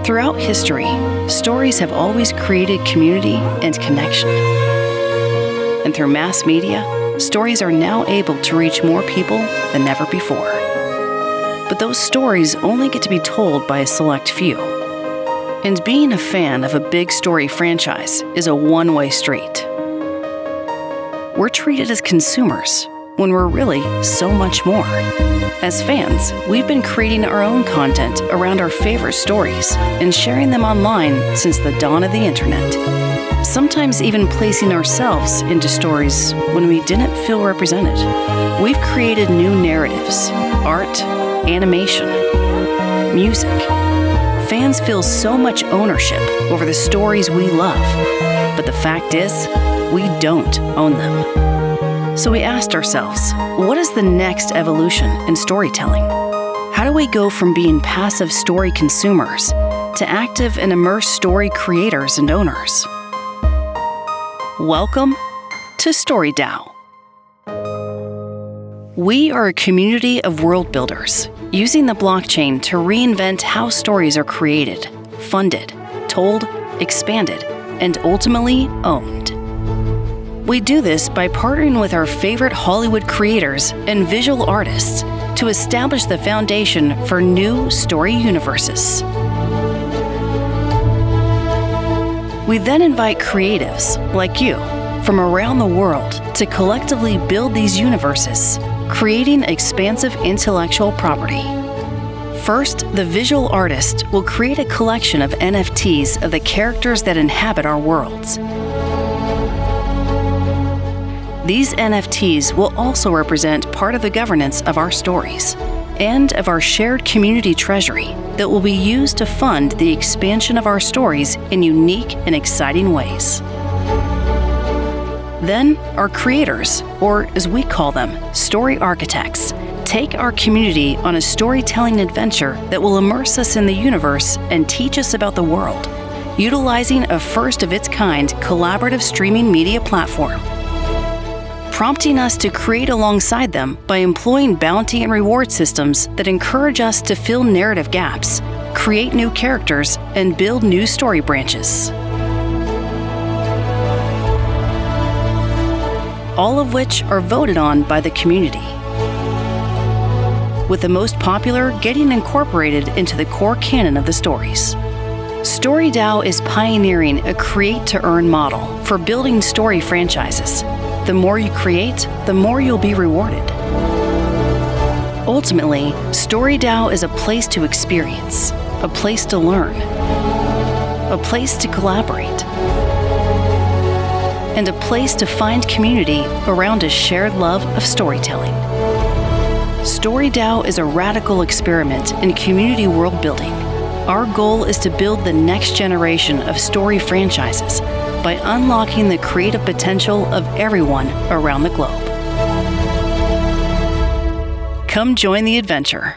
Throughout history, stories have always created community and connection. And through mass media, stories are now able to reach more people than ever before. But those stories only get to be told by a select few. And being a fan of a big story franchise is a one-way street. We're treated as consumers when we're really so much more. As fans, we've been creating our own content around our favorite stories and sharing them online since the dawn of the internet. Sometimes even placing ourselves into stories when we didn't feel represented. We've created new narratives, art, animation, music. Fans feel so much ownership over the stories we love, but the fact is, we don't own them. So we asked ourselves, what is the next evolution in storytelling? How do we go from being passive story consumers to active and immersed story creators and owners? Welcome to StoryDAO. We are a community of world builders, using the blockchain to reinvent how stories are created, funded, told, expanded, and ultimately owned. We do this by partnering with our favorite Hollywood creators and visual artists to establish the foundation for new story universes. We then invite creatives, like you, from around the world to collectively build these universes, creating expansive intellectual property. First, the visual artist will create a collection of NFTs of the characters that inhabit our worlds. These NFTs will also represent part of the governance of our stories and of our shared community treasury that will be used to fund the expansion of our stories in unique and exciting ways. Then, our creators, or as we call them, story architects, take our community on a storytelling adventure that will immerse us in the universe and teach us about the world, utilizing a first-of-its-kind collaborative streaming media platform, prompting us to create alongside them by employing bounty and reward systems that encourage us to fill narrative gaps, create new characters, and build new story branches. All of which are voted on by the community, with the most popular getting incorporated into the core canon of the stories. StoryDAO is pioneering a create-to-earn model for building story franchises. The more you create, the more you'll be rewarded. Ultimately, StoryDAO is a place to experience, a place to learn, a place to collaborate, and a place to find community around a shared love of storytelling. StoryDAO is a radical experiment in community world building. Our goal is to build the next generation of story franchises by unlocking the creative potential of everyone around the globe. Come join the adventure.